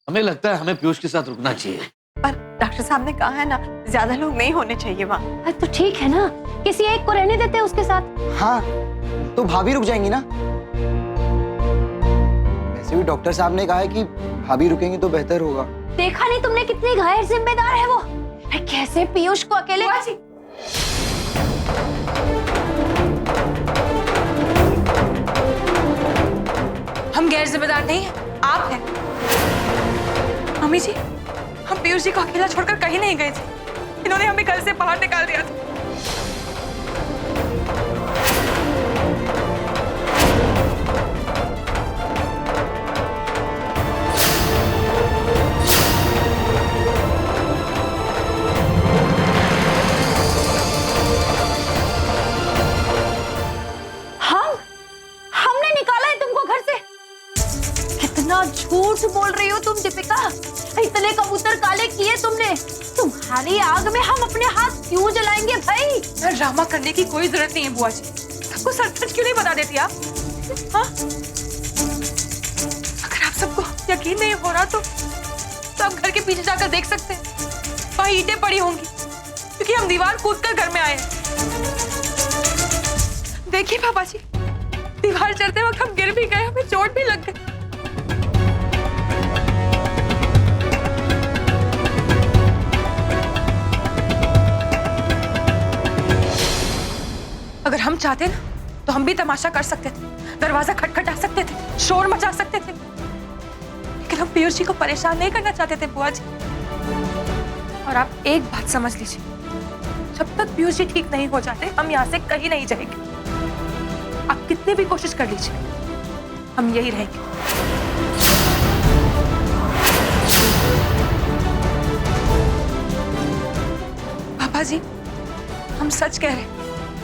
हमें लगता है हमें पीयूष के साथ रुकना चाहिए। पर डॉक्टर साहब ने कहा है ना, ज्यादा लोग नहीं होने चाहिए वहाँ। अरे तो ठीक है ना, किसी एक को रहने देते हैं उसके साथ। हाँ, तो भाभी रुक जाएंगी ना। वैसे भी डॉक्टर साहब ने कहा है कि भाभी रुकेंगी तो बेहतर होगा। देखा नहीं तुमने कितनी गैर जिम्मेदार है वो। अरे कैसे पीयूष को अकेले। हम गैर जिम्मेदार नहीं हैं, आप हैं। मम्मी जी, हम पीयूष जी को अकेला छोड़कर कहीं नहीं गए थे। इन्होंने हमें घर से बाहर निकाल दिया था। हमने निकाला है तुमको घर से। कितना झूठ बोल रही हो तुम दीपिका। इतने कबूतर काले किए तुमने। तुम्हारी आग में हम अपने हाथ क्यों जलाएंगे भाई। ड्रामा करने की कोई जरूरत नहीं है बुआ जी। सबको सच सच क्यों नहीं बता देती आप? हाँ? अगर आप सबको यकीन नहीं हो रहा तो आप घर के पीछे जाकर देख सकते हैं। वहाँ ईंटें पड़ी होंगी क्योंकि हम दीवार कूदकर घर में आए हैं। देखिए पापा जी, दीवार चढ़ते वक्त हम गिर भी गए, हमें चोट भी लग गई। अगर हम चाहते ना तो हम भी तमाशा कर सकते थे, दरवाजा खटखटा सकते थे, शोर मचा सकते थे, लेकिन हम पीयूष जी को परेशान नहीं करना चाहते थे बुआ जी। और आप एक बात समझ लीजिए, जब तक पीयूष जी ठीक नहीं हो जाते हम यहाँ से कहीं नहीं जाएंगे। आप कितनी भी कोशिश कर लीजिए, हम यही रहेंगे। पापा जी, हम सच कह रहे हैं,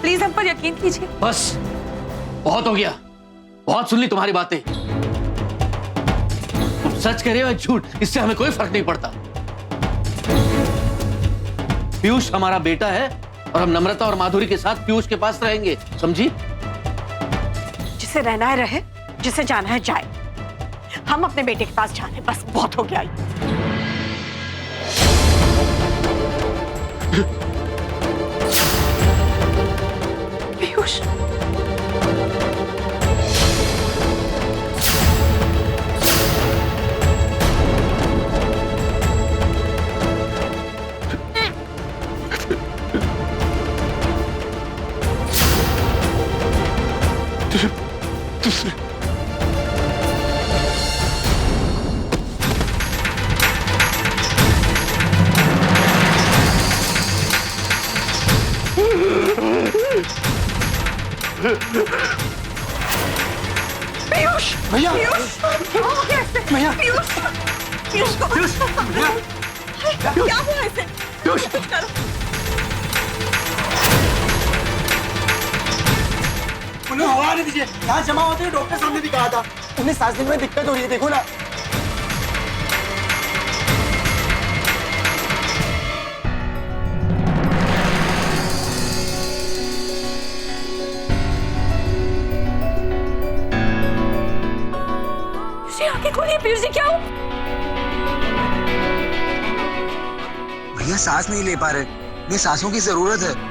प्लीज हम पर यकीन कीजिए। बस बहुत हो गया, बहुत सुन ली तुम्हारी बातें। तुम सच कह रहे हो या झूठ, इससे हमें कोई फर्क नहीं पड़ता। पीयूष हमारा बेटा है और हम नम्रता और माधुरी के साथ पीयूष के पास रहेंगे, समझी? जिसे रहना है रहे, जिसे जाना है जाए। हम अपने बेटे के पास जाने, बस बहुत हो गया। पीयूष, पीयूष, भैया, पीयूष, कैसे? भैया, पीयूष, पीयूष को क्या हुआ इसे? पीयूष, उन्हें हवा नहीं दीजिए। यहाँ जमा होते हैं, डॉक्टर साहब ने भी कहा था। उन्हें सांस लेने में दिक्कत हो रही है, देखो ना। आंखें खोलिए पीयूष जी, क्या हो? भैया सांस नहीं ले पा रहे, उन्हें सांसों की जरूरत है।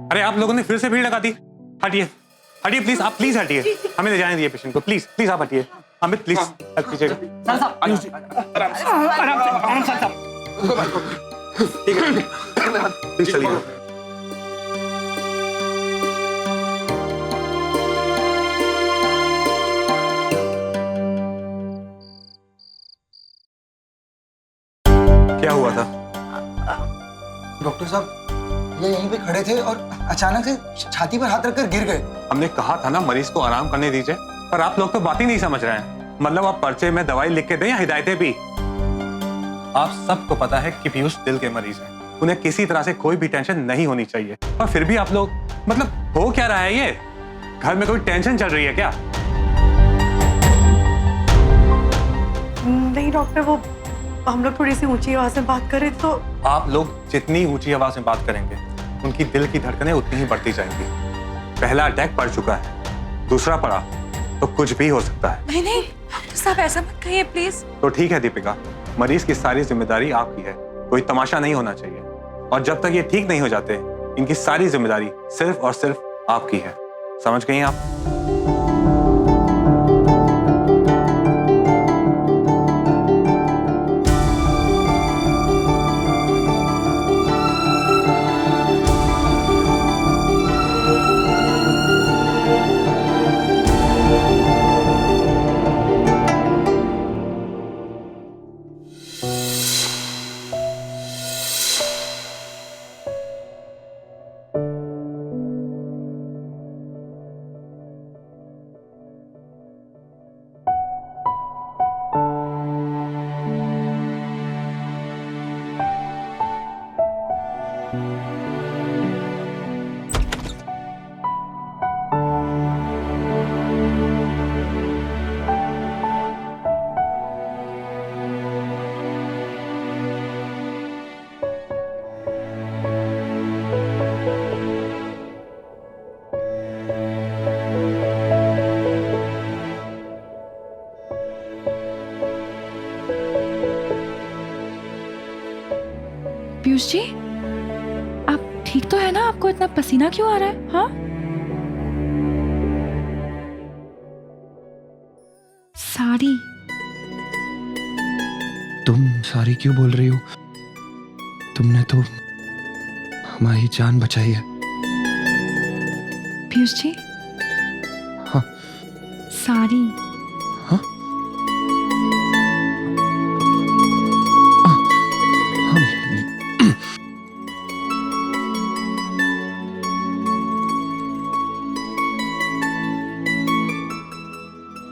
अरे आप लोगों ने फिर से भीड़ लगा दी। हटिए हटिए प्लीज, आप प्लीज हटिए, हमें ले जाने दिए पेशेंट को, प्लीज प्लीज आप हटिए। अमित प्लीज हेल्प कीजिएगा। ठीक है प्लीज चलिए। क्या हुआ था? डॉक्टर साहब, ये यहीं पे खड़े थे और अचानक से छाती पर हाथ रखकर गिर गए। हमने कहा था ना मरीज को आराम करने दीजिए, पर आप लोग तो बात ही नहीं समझ रहे हैं। मतलब आप पर्चे में दवाई लिख के दें या हिदायतें भी। आप सबको पता है कि पीयूष दिल के मरीज हैं, उन्हें किसी तरह से कोई भी टेंशन नहीं होनी चाहिए, और फिर भी आप लोग, मतलब हो क्या रहा है ये? घर में कोई टेंशन चल रही है क्या? नहीं डॉक्टर, वो हम लोग थोड़ी सी ऊंची आवाज में बात करें तो। आप लोग जितनी ऊंची आवाज में बात करेंगे उनकी दिल की धड़कनें उतनी ही बढ़ती जाएंगी। पहला अटैक पड़ चुका है, दूसरा पड़ा तो कुछ भी हो सकता है। नहीं नहीं डॉक्टर साहब, ऐसा मत कहिए प्लीज। तो ठीक है दीपिका, मरीज की सारी जिम्मेदारी आपकी है, कोई तमाशा नहीं होना चाहिए। और जब तक ये ठीक नहीं हो जाते, इनकी सारी जिम्मेदारी सिर्फ और सिर्फ आपकी है। समझ गई आप? पीयूष जी, आप ठीक तो है ना? आपको इतना पसीना क्यों आ रहा है? हाँ, साड़ी। तुम सारी क्यों बोल रही हो? तुमने तो हमारी जान बचाई है। पीयूष जी, हाँ। साड़ी। हाँ?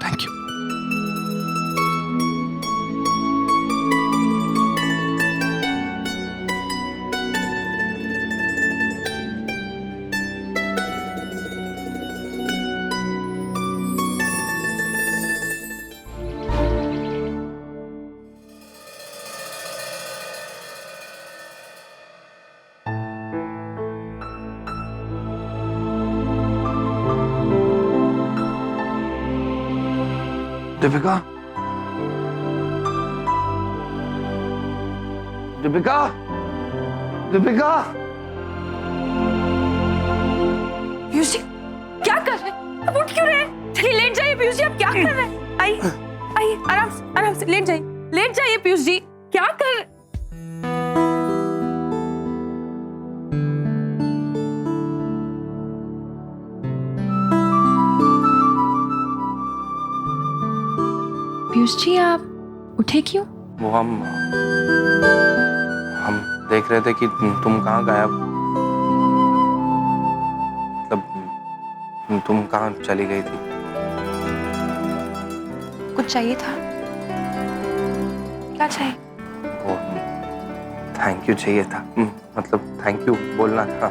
Thank you. दीपिका, दीपिका, दीपिका। पीयूष जी क्या कर रहे हैं? अब उठ क्यों रहे हैं? चलिए लेट जाइए पीयूष जी, आप क्या कर रहे हैं? आइए आइए, आराम से लेट जाइए पीयूष जी, क्या कर रहे? पीयूष जी, आप उठे क्यों? वो हम देख रहे थे कि तुम कहाँ गायब, मतलब तुम कहाँ चली गई थी। कुछ चाहिए था? क्या चाहिए? वो थैंक यू चाहिए था, मतलब थैंक यू बोलना था।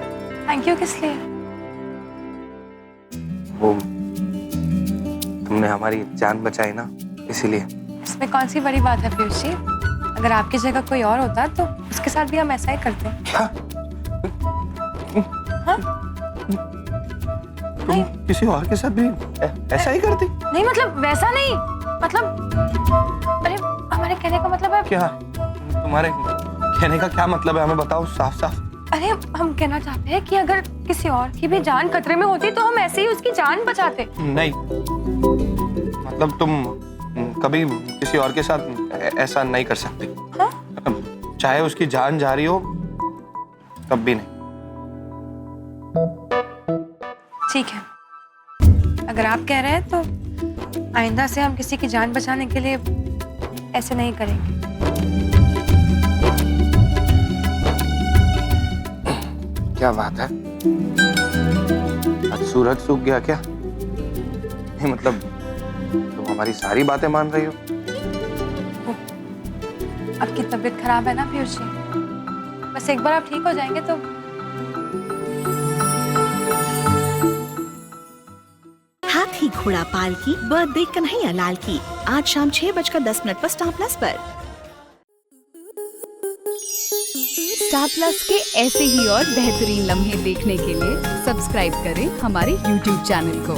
थैंक यू किस लिए? वो तुमने हमारी जान बचाई ना, इसीलिए। इसमें कौन सी बड़ी बात है पीयूष जी? अगर आपकी जगह कोई और होता तो उसके साथ भी हम ऐसा ही करते। क्या? हाँ? तुम किसी और के साथ भी ऐसा ही करती? नहीं मतलब वैसा नहीं, मतलब अरे हमारे कहने का मतलब है। क्या तुम्हारे कहने का क्या मतलब है, हमें बताओ साफ साफ। अरे हम कहना चाहते हैं कि अगर किसी और की भी जान खतरे में होती तो हम ऐसे ही उसकी जान बचाते। नहीं, मतलब तुम कभी किसी और के साथ ऐसा नहीं कर सकती। हाँ? चाहे उसकी जान जा रही हो तब भी नहीं। ठीक है, अगर आप कह रहे हैं तो आइंदा से हम किसी की जान बचाने के लिए ऐसे नहीं करेंगे। क्या बात है, आज सूरज सूख गया क्या? नहीं मतलब तुम हमारी सारी बातें मान रही हो? आपकी तबीयत खराब है ना पीयूष जी, बस एक बार आप ठीक हो जाएंगे तो। हाथी घोड़ा पाल की बर्थडे कन्हैया लाल की आज शाम 6:10 पर स्टार प्लस पर। स्टार प्लस के ऐसे ही और बेहतरीन लम्हे देखने के लिए सब्सक्राइब करें हमारे YouTube चैनल को।